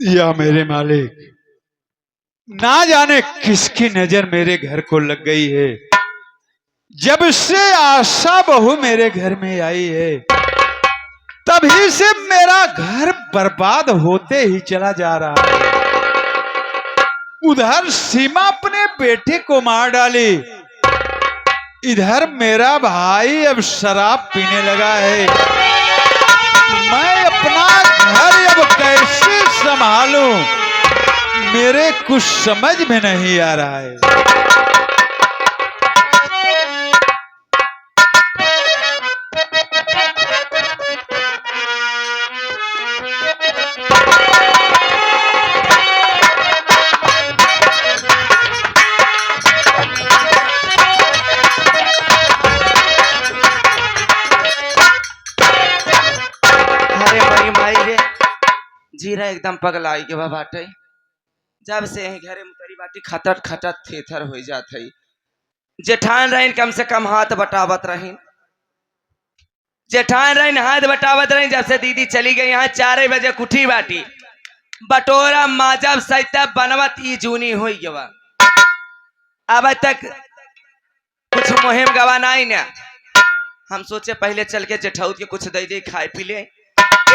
या मेरे मालिक, ना जाने किसकी नजर मेरे घर को लग गई है। जब से आशा बहू मेरे घर में आई है तभी से मेरा घर बर्बाद होते ही चला जा रहा है। उधर सीमा अपने बेटे को मार डाली, इधर मेरा भाई अब शराब पीने लगा है। मैं अपना घर अब कैसे संभालूं, मेरे कुछ समझ में नहीं आ रहा है। जीरा एकदम पगलाई के बाटे। जब से यही घरे मुतरी बाटी खटट खटट थेथर हो जात है। जेठान रहीन कम से कम हाथ बटावत रहीन, जेठान रहीन हाथ बटावत रहीन। जब से दीदी चली गई यहाँ 4 बजे कुठी बाटी बटोरा माजब सैता बनवत ई जूनी हो गवा। अब तक कुछ मुहिम गवाना ही ना। हम सोचे पहले चल के जेठाउत के कुछ दे दे खाए पी ले।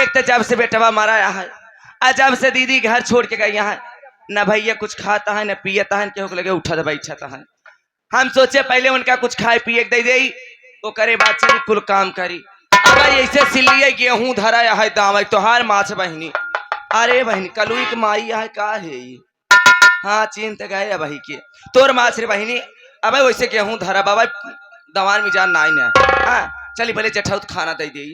एक तो जब से बेटवा मारा है और जब से दीदी घर छोड़ के गई यहाँ न भैया कुछ खाता है न पियता है, केहू लगे उठा बैठता है। हम सोचे पहले उनका कुछ खाए पिए दे दे, वो करे बात चली कुल काम करी। अब ऐसे सिलिए गेहूं धरा है दाम तोहार माछ बहनी। अरे बहनी कलुई के माई है का है। हाँ चिंत गए बही के तोर माछ रे बहनी। अब वैसे गेहूं धरा बाबा दवान में जान नाई ना। हाँ चली पहले जेठाउत खाना दे दे।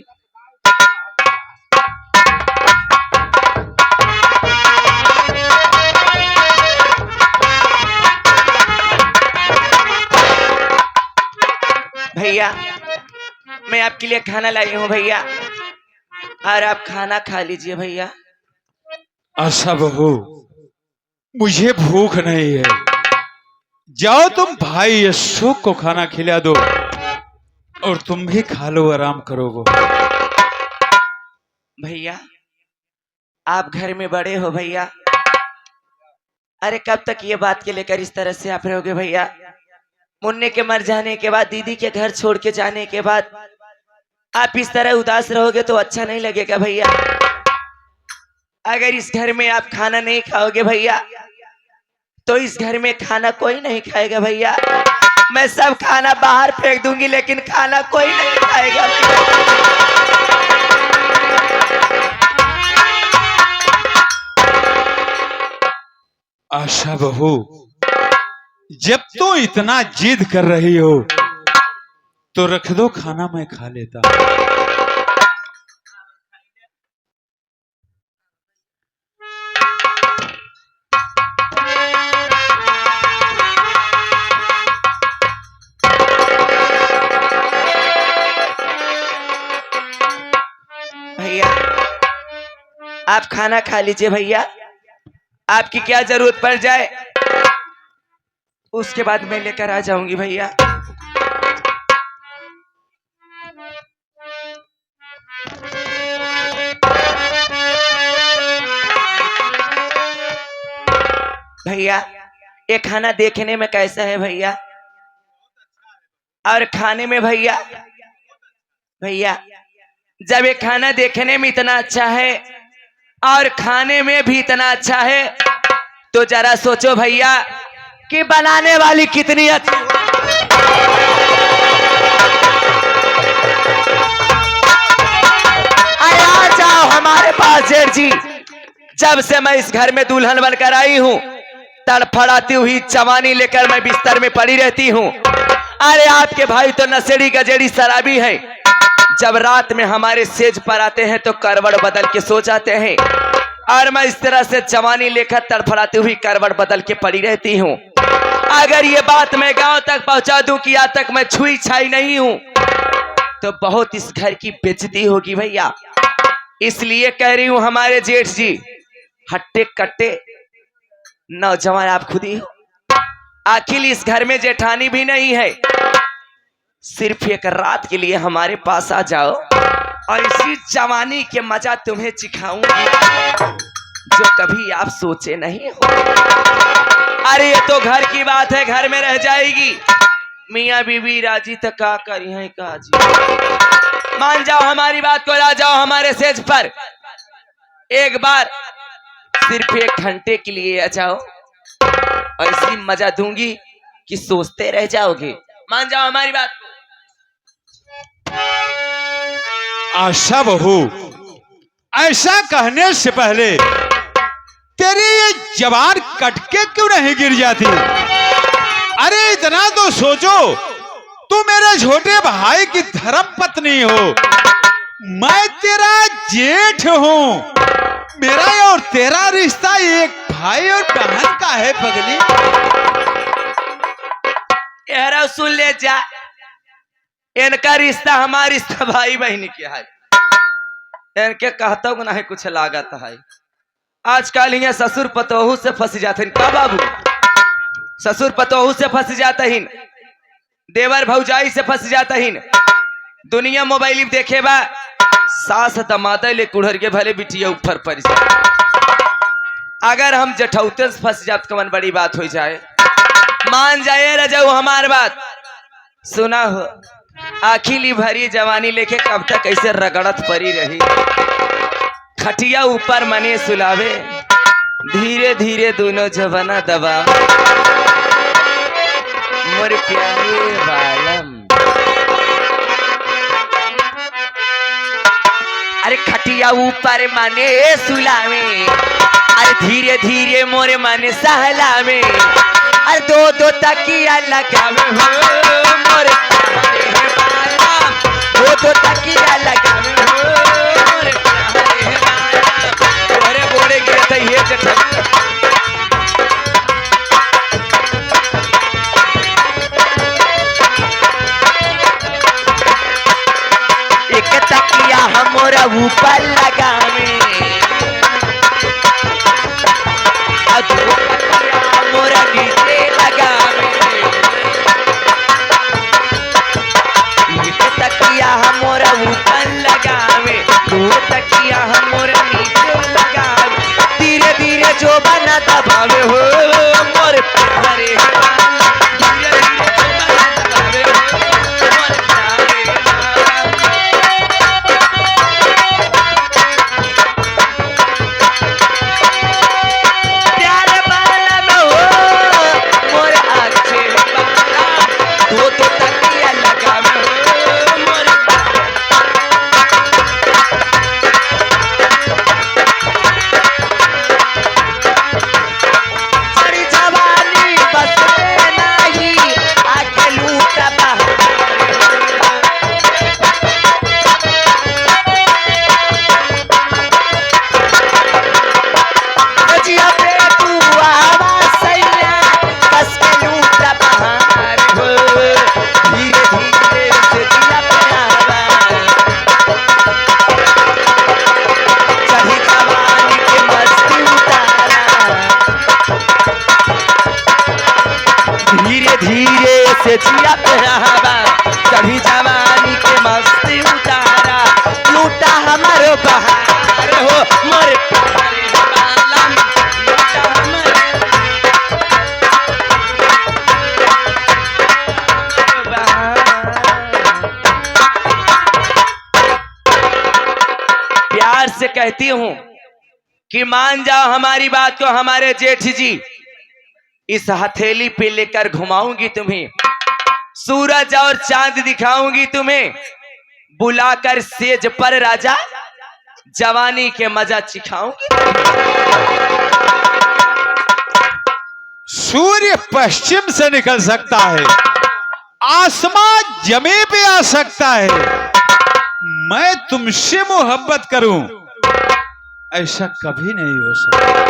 भैया मैं आपके लिए खाना लाई हूँ भैया, और आप खाना खा लीजिए भैया। अच्छा बहू, मुझे भूख नहीं है, जाओ तुम भाई अशोक को खाना खिला दो और तुम भी खा लो, आराम करो। वो भैया आप घर में बड़े हो भैया। अरे कब तक ये बात के लेकर इस तरह से आप रहोगे भैया। मुन्ने के मर जाने के बाद, दीदी के घर छोड़ के जाने के बाद आप इस तरह उदास रहोगे तो अच्छा नहीं लगेगा भैया। अगर इस घर में आप खाना नहीं खाओगे भैया तो इस घर में खाना कोई नहीं खाएगा भैया। मैं सब खाना बाहर फेंक दूंगी लेकिन खाना कोई नहीं खाएगा भैया। आशा बहू, जब तो इतना जिद कर रही हो तो रख दो खाना, मैं खा लेता। भैया आप खाना खा लीजिए भैया, आपकी क्या जरूरत पड़ जाए उसके बाद मैं लेकर आ जाऊंगी भैया। भैया ये खाना देखने में कैसा है भैया, और खाने में भैया, भैया जब ये खाना देखने में इतना अच्छा है और खाने में भी इतना अच्छा है तो जरा सोचो भैया कि बनाने वाली कितनी अच्छी। आ जाओ हमारे पास जेठ जी। जब से मैं इस घर में दुल्हन बनकर आई हूँ तड़फड़ाती हुई जवानी लेकर मैं बिस्तर में पड़ी रहती हूँ। अरे आपके भाई तो नशेड़ी गजेड़ी शराबी है, जब रात में हमारे सेज पर आते हैं तो करवट बदल के सो जाते हैं, और मैं इस तरह से जवानी लेकर तड़फड़ाती हुई करवट बदल के पड़ी रहती हूँ। अगर ये बात मैं गांव तक पहुंचा दूं कि आज तक मैं छुई छाई नहीं हूं तो बहुत इस घर की बेइज्जती होगी भैया। इसलिए कह रही हूं हमारे जेठ जी, हट्टे कट्टे नौजवान आप खुद ही हो। आखिर इस घर में जेठानी भी नहीं है, सिर्फ एक रात के लिए हमारे पास आ जाओ और इसी जवानी के मजा तुम्हें चिखाऊंगी जो कभी आप सोचे नहीं हो? अरे ये तो घर की बात है, घर में रह जाएगी। मियाँ बीवी राजी तो का करी है काजी। मान जाओ हमारी बात को, ला जाओ हमारे सेज पर। एक बार सिर्फ 1 घंटे के लिए आ जाओ, ऐसी मजा दूंगी कि सोचते रह जाओगे। मान जाओ हमारी बात को। आशा बहू, ऐसा कहने से पहले तेरी ये जबान कटके क्यों नहीं गिर जाती? अरे इतना तो सोचो, तू मेरे छोटे भाई की धर्म पत्नी हो, मैं तेरा जेठ हूँ। मेरा और तेरा रिश्ता एक भाई और बहन का है पगली। यार सुन ले जा, इनका रिश्ता हमारा रिश्ता भाई बहन के है। इनके कहता हूँ नहीं कुछ लागत है। आजकल यहाँ ससुर पतोहू से फंस जाते हैं का बाबू? ससुर पतोहू से फंस जाते हैं, देवर भौजाई से फंस जाते हैं। दुनिया मोबाइल देखे बा, सास दमादा ले कुड़र के भले बिटिया ऊपर पड़ जाए। अगर हम जठौते से फंस जात कमन बड़ी बात हो जाए। मान जाए रजाऊ हमार बात सुना हो। आखिली भरी जवानी लेके कब तक ऐसे रगड़त परी रही। खटिया ऊपर मने सुलावे, धीरे धीरे दोनों जवाना दबा। मोर प्यारे बालम, अरे खटिया ऊपर मने सुलावे, अरे धीरे धीरे मोरे मन सहलावे। अरे दो दो तकिया लगावे हो मोरे प्यारे बालम, दो दो तकिया लगावे हो मोरे प्यारे बालम। बोरे बोरे गिरे तो ये जठा एक तकिया हमारा ऊपर लगावे, दो तकिया हमारा नीचे लगावे। एक तकिया हमारा ऊपर लगावे, दो तकिया हमारा नीचे लगावे। धीरे धीरे जो बना दबावे हो मोर प्यारे बालम, धीरे धीरे जो बना दबावे हो मोर प्यारे बालम। प्यारे बालम हो मोर अच्छे बालम, दो दो तकिया लगावे हो मोर सारी जवानी बस में नहीं, आके लूटा बहार। बजिया पे तू आवाज सैया, बस के लूटा बहार हो। धीरे धीरे से दिया प्यारा, चढ़ी जवानी के मस्ती उतारा। धीरे धीरे से जिया प्यारा, चढ़ी जवानी के मस्ती उतारा। लूटा हमारो बहार हो मोरे प्यारे बालम, लूटा हमारो बहार। प्यार से कहती हूँ कि मान जाओ हमारी बात को हमारे जेठ जी। इस हथेली पे लेकर घुमाऊंगी तुम्हें, सूरज और चांद दिखाऊंगी तुम्हें। बुलाकर सेज पर राजा, जवानी के मजा चिखाऊंगी। सूर्य पश्चिम से निकल सकता है, आसमान जमीन पे आ सकता है, मैं तुमसे मोहब्बत करूं ऐसा कभी नहीं हो सकता।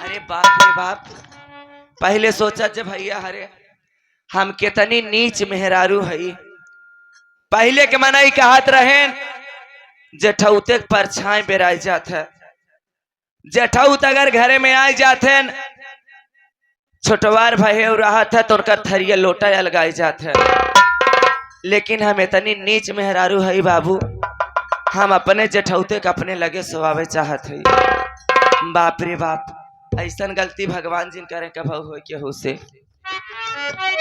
अरे बाप रे बाप, पहले सोचा जब भैया हरे हम कितनी नीच मेहरारू हई। पहले के मनाई कहत रहेन जेठौते के परछाई बेराई जात है। जेठौत अगर घरे में आई जाते छोटवार भाई रहा था तो उनका थरिया लोटा अलगाई जात है। लेकिन हम इतनी नीच मेहरारू हई बाबू, हम अपने जेठौते के अपने लगे सुहावे चाहत हई। बाप रे बाप, ऐसन गलती भगवान जी करे कब हो केहू से।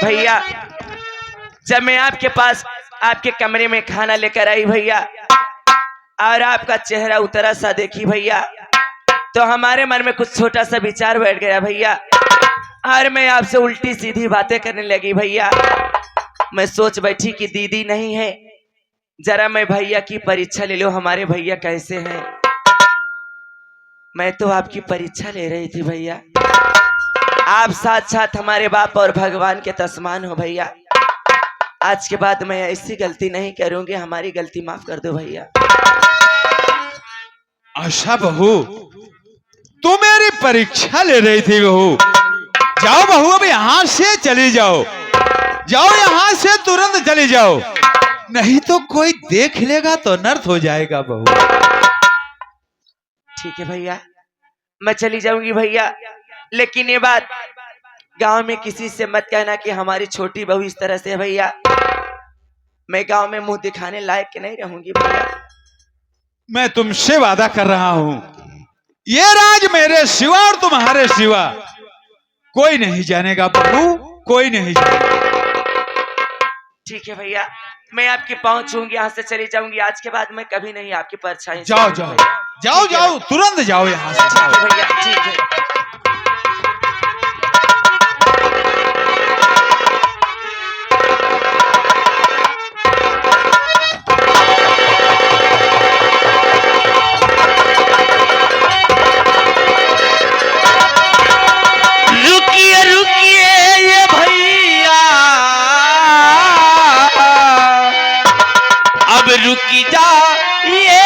भैया जब मैं आपके पास आपके कमरे में खाना लेकर आई भैया और आपका चेहरा उतरा सा देखी भैया, तो हमारे मन में कुछ छोटा सा विचार बैठ गया भैया, और मैं आपसे उल्टी सीधी बातें करने लगी भैया। मैं सोच बैठी कि दीदी नहीं है, जरा मैं भैया की परीक्षा ले लो, हमारे भैया कैसे हैं। मैं तो आपकी परीक्षा ले रही थी भैया। आप साथ साथ हमारे बाप और भगवान के तस्मान हो भैया। आज के बाद मैं ऐसी गलती नहीं करूंगी, हमारी गलती माफ कर दो भैया। आशा बहू, तू मेरी परीक्षा ले रही थी बहू। जाओ बहू, अब यहां से चली जाओ, जाओ यहां से तुरंत चली जाओ, नहीं तो कोई देख लेगा तो अनर्थ हो जाएगा बहू। ठीक है भैया, मैं चली जाऊंगी भैया, लेकिन ये बात गांव में किसी से मत कहना कि हमारी छोटी बहू इस तरह से है भैया। मैं गांव में मुंह दिखाने लायक नहीं रहूंगी भैया। मैं तुमसे वादा कर रहा हूं, ये राज मेरे सिवा और तुम्हारे सिवा कोई नहीं जानेगा बहू, कोई नहीं जानेगा। ठीक है भैया, मैं आपके पाँव छूंगी, यहाँ से चली जाऊंगी। आज के बाद मैं कभी नहीं आपकी परछाई। जाओ जाओ जाओ जाओ, तुरंत जाओ यहाँ से। ठीक है भैया, ठीक है। रुकिए रुकिए ये भैया, अब रुकी जा ये,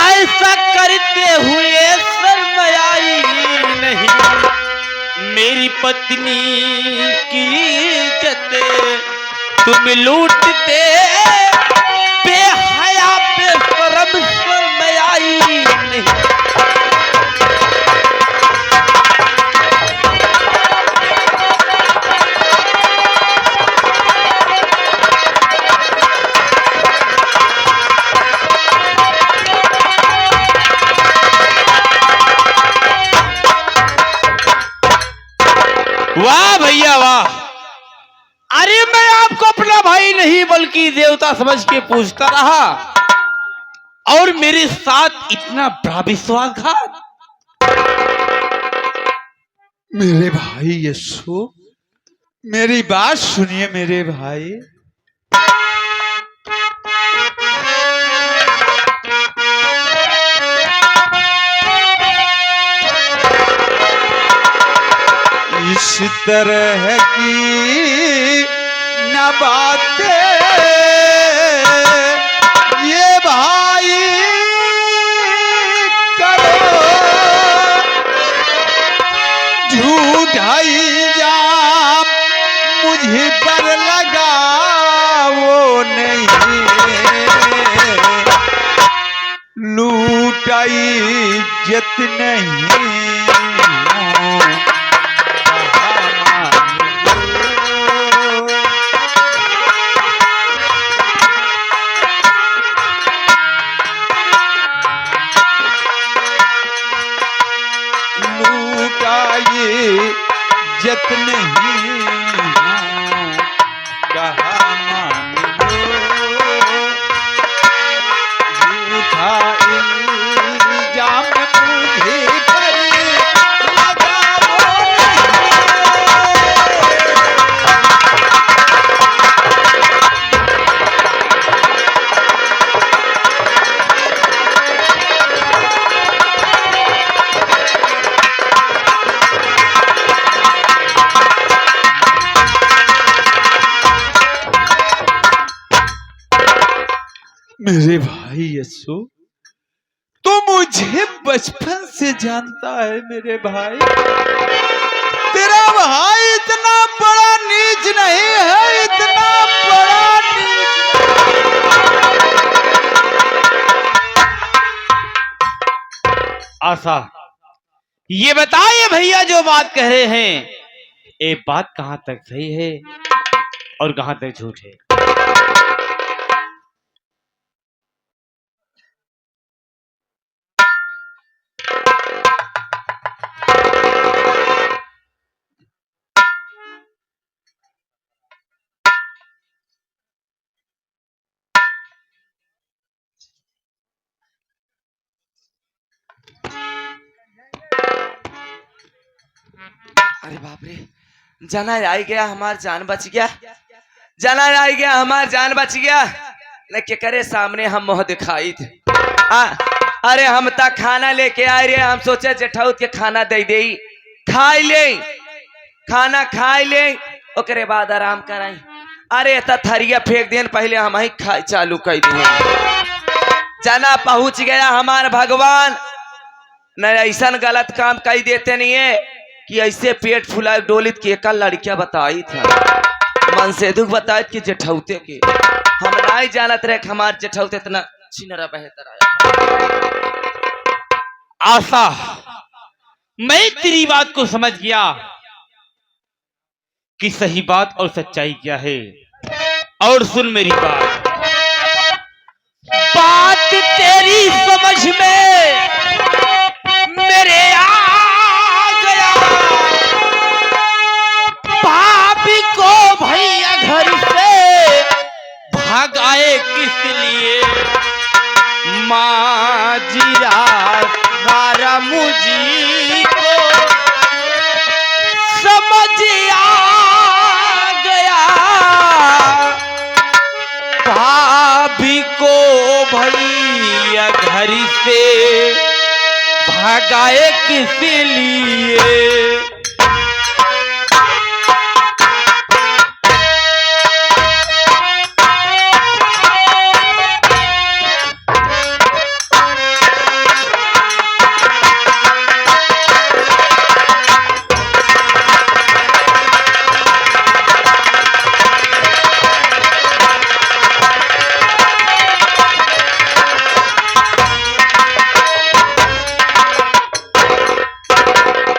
ऐसा करते हुए शर्माई नहीं। मेरी पत्नी की इज्जत तुम लूटते, बेहया बेशरम शर्माई नहीं। वाह भैया वाह। अरे मैं आपको अपना भाई नहीं बल्कि देवता समझ के पूछता रहा, और मेरे साथ इतना बड़ा विश्वासघात। मेरे भाई यशु, मेरी बात सुनिए मेरे भाई। इस तरह की न बातें ये भाई करो, झूठा इल्जाम मुझे पर लगा वो नहीं, लूटाई इज्जत नहीं। इज्जत नहीं कहा झूठा इल्जाम मुझे पर लगा मेरे भाई यशु, तो मुझे बचपन से जानता है मेरे भाई। तेरा भाई इतना बड़ा नीच नहीं है, इतना बड़ा नीच। आशा, ये बताइए भैया जो बात कह रहे हैं, ये बात कहां तक सही है और कहां तक झूठ है? अरे बाप रे, जाना आई गया हमार जान बच गया, जाना आई गया हमार जान बच गया। न के करे सामने हम मुंह दिखाई थे। अरे हम तक खाना लेके आए रे, हम सोचे जेठाउत के खाना दे दे, खाई ले, खाना खाई ले, ओकरे बाद आराम कराई। अरे थरिया फेंक देन पहले हम ही खाई चालू कर दिए। जाना पहुंच गया हमार भगवान, न ऐसा गलत काम कर देते नहीं है कि ऐसे पेट फुला डोलित के कल लड़कियां बताई था, मन से दुख बताए कि जेठौते के हम नहीं जानत रहे कि हमार जेठौते इतना छिनरा बेहतर आया। आशा, मैं तेरी बात को समझ गया कि सही बात और सच्चाई क्या है। और सुन मेरी बात, बात तेरी समझ में मेरे आ गया। भाभी को भैया घर से भागाए किस लिए? माजीरा सारा मुझी को समझ आ गया। भाभी को भैया घर से भागाए किस लिए?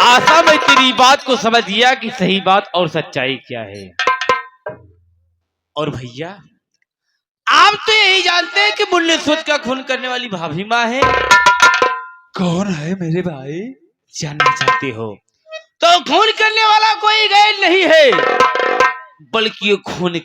आशा, मैं तेरी बात को समझ गया कि सही बात और सच्चाई क्या है। और भैया, आप तो यही जानते हैं कि मुन्ने सोच का खून करने वाली भाभी माँ है। कौन है मेरे भाई? जानना चाहते हो तो खून करने वाला कोई गैर नहीं है, बल्कि ये खून